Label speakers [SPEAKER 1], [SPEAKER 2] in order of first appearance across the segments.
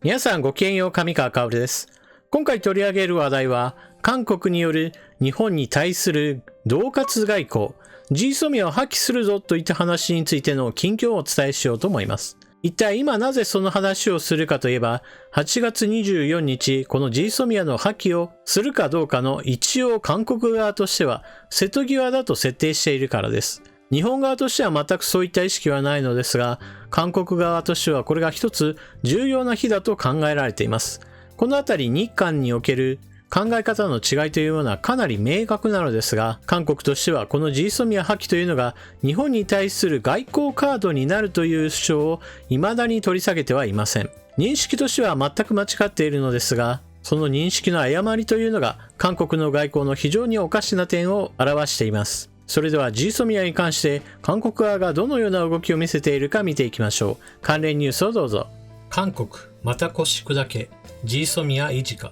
[SPEAKER 1] 皆さんごきげんよう、上川薫です。今回取り上げる話題は、韓国による日本に対する恫喝外交、GSOMIAを破棄するぞといった話についての近況をお伝えしようと思います。一体今なぜその話をするかといえば、8月24日、この GSOMIA の破棄をするかどうかの一応韓国側としては瀬戸際だと設定しているからです。日本側としては全くそういった意識はないのですが、韓国側としてはこれが一つ重要な日だと考えられています。このあたり日韓における考え方の違いというものはかなり明確なのですが、韓国としてはこの GSOMIA 破棄というのが日本に対する外交カードになるという主張を未だに取り下げてはいません。認識としては全く間違っているのですが、その認識の誤りというのが韓国の外交の非常におかしな点を表しています。それでは GSOMIA に関して韓国側がどのような動きを見せているか見ていきましょう。関連ニュースをどうぞ。韓国、また腰砕け、GSOMIA 維持か。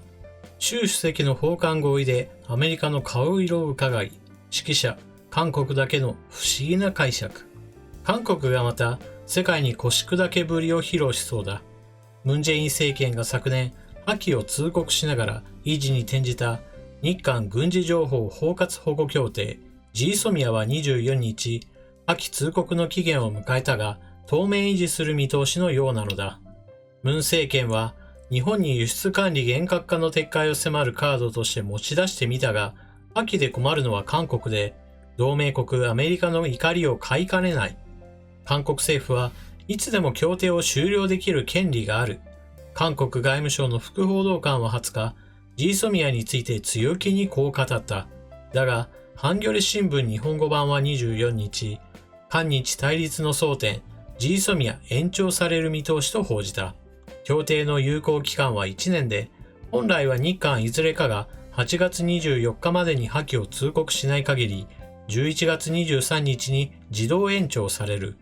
[SPEAKER 1] 習主席の訪韓合意でアメリカの顔色を伺い、指揮者、韓国だけの不思議な解釈。韓国がまた世界に腰砕けぶりを披露しそうだ。ムン・ジェイン政権が昨年、破棄を通告しながら維持に転じた日韓軍事情報包括保護協定、GSOMIA は24日、破棄通告の期限を迎えたが、当面維持する見通しのようなのだ。ムン政権は、日本に輸出管理厳格化の撤回を迫るカードとして持ち出してみたが、破棄で困るのは韓国で、同盟国アメリカの怒りを買いかねない。韓国政府はいつでも協定を終了できる権利がある。韓国外務省の副報道官は20日、GSOMIA について強気にこう語った。だが、ハンギョレ新聞日本語版は24日、韓日対立の争点、GSOMIA 延長される見通しと報じた。協定の有効期間は1年で、本来は日韓いずれかが8月24日までに破棄を通告しない限り、11月23日に自動延長される。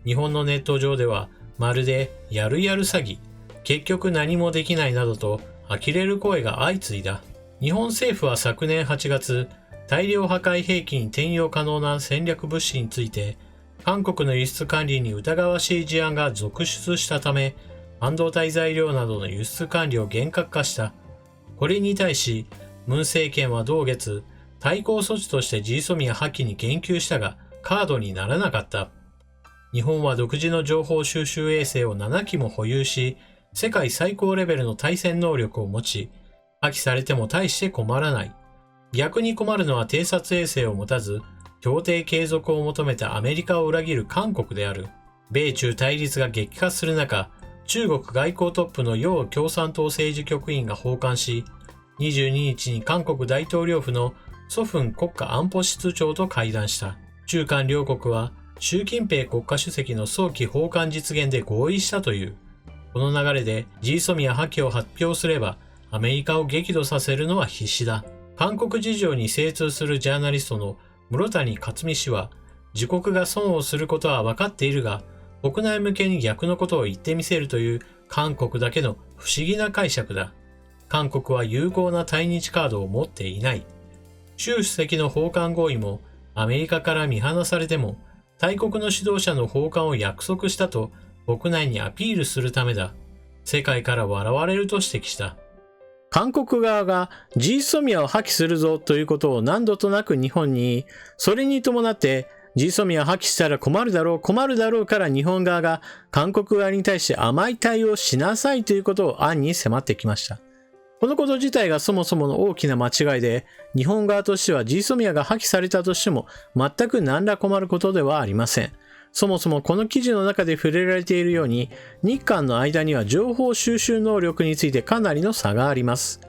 [SPEAKER 1] 日本のネット上では、まるでやるやる詐欺、結局何もできないなどと呆れる声が相次いだ。日本政府は昨年8月、大量破壊兵器に転用可能な戦略物資について、韓国の輸出管理に疑わしい事案が続出したため、半導体材料などの輸出管理を厳格化した。これに対し、ムン政権は同月、対抗措置として GSOMIA 破棄に言及したが、カードにならなかった。日本は独自の情報収集衛星を7機も保有し、世界最高レベルの対戦能力を持ち、破棄されても大して困らない。逆に困るのは偵察衛星を持たず、協定継続を求めたアメリカを裏切る韓国である。米中対立が激化する中、中国外交トップの楊共産党政治局員が訪韓し、22日に韓国大統領府のソフン国家安保室長と会談した。中韓両国は、習近平国家主席の早期訪韓実現で合意したという。この流れで GSOMIA 破棄を発表すれば、アメリカを激怒させるのは必至だ。韓国事情に精通するジャーナリストの室谷克美氏は、自国が損をすることは分かっているが、国内向けに逆のことを言ってみせるという韓国だけの不思議な解釈だ。韓国は有効な対日カードを持っていない。習主席の訪韓合意もアメリカから見放されても、大国の指導者の訪韓を約束したと国内にアピールするためだ。世界から笑われると指摘した。韓国側が GSOMIA を破棄するぞということを何度となく日本に、それに伴って GSOMIA を破棄したら困るだろうから日本側が韓国側に対して甘い対応しなさいということを暗に迫ってきました。このこと自体がそもそもの大きな間違いで、日本側としては GSOMIA が破棄されたとしても全く何ら困ることではありません。そもそもこの記事の中で触れられているように、日韓の間には情報収集能力についてかなりの差があります。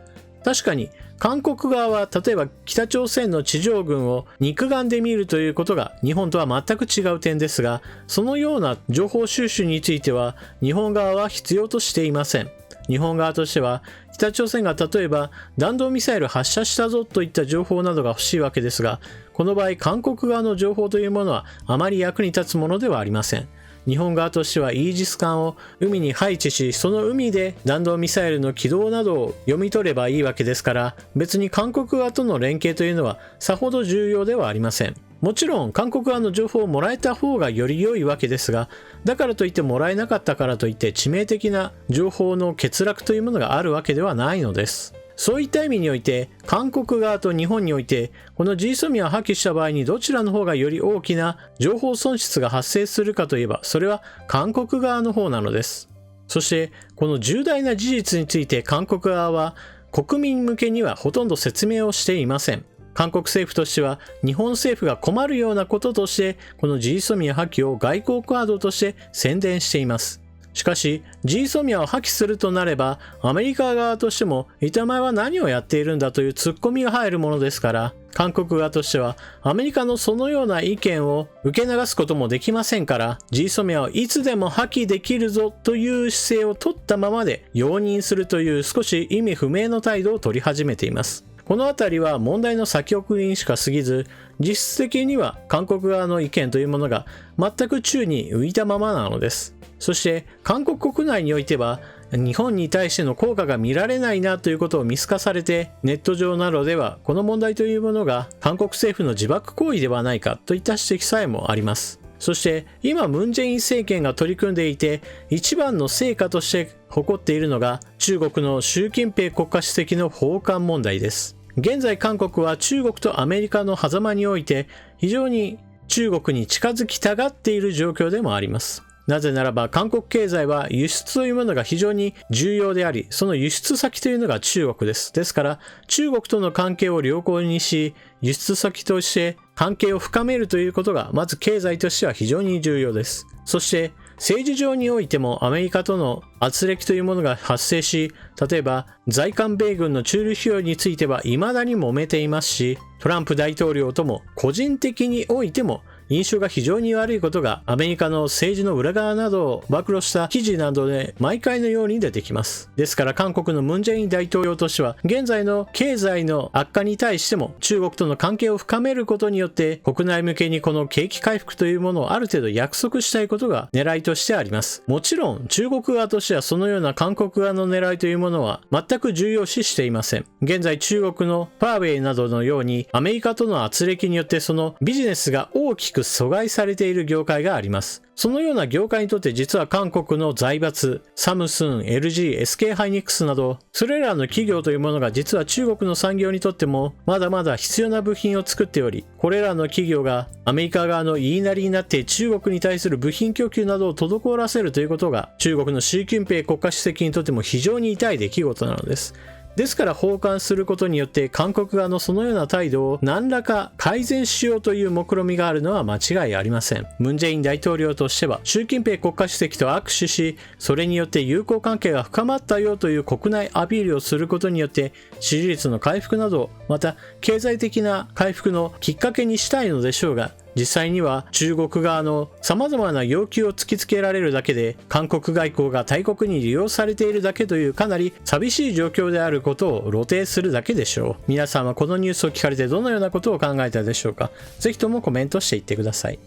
[SPEAKER 1] 確かに、韓国側は例えば北朝鮮の地上軍を肉眼で見るということが日本とは全く違う点ですが、そのような情報収集については日本側は必要としていません。日本側としては北朝鮮が例えば弾道ミサイル発射したぞといった情報などが欲しいわけですが、この場合韓国側の情報というものはあまり役に立つものではありません。日本側としてはイージス艦を海に配置し、その海で弾道ミサイルの軌道などを読み取ればいいわけですから、別に韓国側との連携というのはさほど重要ではありません。もちろん韓国側の情報をもらえた方がより良いわけですが、だからといってもらえなかったからといって致命的な情報の欠落というものがあるわけではないのです。そういった意味において、韓国側と日本において、この GSOMIA を破棄した場合にどちらの方がより大きな情報損失が発生するかといえば、それは韓国側の方なのです。そして、この重大な事実について韓国側は、国民向けにはほとんど説明をしていません。韓国政府としては、日本政府が困るようなこととして、この GSOMIA 破棄を外交カードとして宣伝しています。しかし GSOMIA を破棄するとなれば、アメリカ側としても板前は何をやっているんだというツッコミが入るものですから、韓国側としてはアメリカのそのような意見を受け流すこともできませんから、 GSOMIA をいつでも破棄できるぞという姿勢を取ったままで容認するという少し意味不明の態度を取り始めています。このあたりは問題の先送りにしか過ぎず、実質的には韓国側の意見というものが全く宙に浮いたままなのです。そして韓国国内においては、日本に対しての効果が見られないなということを見透かされて、ネット上などではこの問題というものが韓国政府の自爆行為ではないかといった指摘さえもあります。そして今ムン・ジェイン政権が取り組んでいて、一番の成果として誇っているのが中国の習近平国家主席の訪韓問題です。現在韓国は中国とアメリカの狭間において、非常に中国に近づきたがっている状況でもあります。なぜならば韓国経済は輸出というものが非常に重要であり、その輸出先というのが中国です。ですから中国との関係を良好にし、輸出先として関係を深めるということがまず経済としては非常に重要です。そして政治上においてもアメリカとの圧力というものが発生し、例えば在韓米軍の駐留費用については未だに揉めていますし、トランプ大統領とも個人的においても印象が非常に悪いことがアメリカの政治の裏側などを暴露した記事などで毎回のように出てきます。ですから韓国のムン・ジェイン大統領としては、現在の経済の悪化に対しても中国との関係を深めることによって国内向けにこの景気回復というものをある程度約束したいことが狙いとしてあります。もちろん中国側としてはそのような韓国側の狙いというものは全く重要視していません。現在中国のファーウェイなどのようにアメリカとの圧力によってそのビジネスが大きく阻害されている業界があります。そのような業界にとって実は韓国の財閥、サムスン、LG、SK ハイニックスなど、それらの企業というものが実は中国の産業にとってもまだまだ必要な部品を作っており、これらの企業がアメリカ側の言いなりになって中国に対する部品供給などを滞らせるということが、中国の習近平国家主席にとっても非常に痛い出来事なのです。ですから訪韓することによって韓国側のそのような態度を何らか改善しようという目論みがあるのは間違いありません。ムン・ジェイン大統領としては習近平国家主席と握手し、それによって友好関係が深まったよという国内アピールをすることによって支持率の回復など、また経済的な回復のきっかけにしたいのでしょうが、実際には中国側の様々な要求を突きつけられるだけで、韓国外交が大国に利用されているだけというかなり寂しい状況であることを露呈するだけでしょう。皆さんはこのニュースを聞かれてどのようなことを考えたでしょうか。ぜひともコメントしていってください。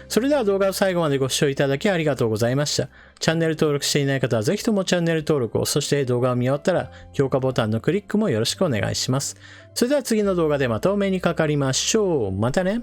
[SPEAKER 1] それでは動画を最後までご視聴いただきありがとうございました。チャンネル登録していない方はぜひともチャンネル登録を、そして動画を見終わったら評価ボタンのクリックもよろしくお願いします。それでは次の動画でまたお目にかかりましょう。またね。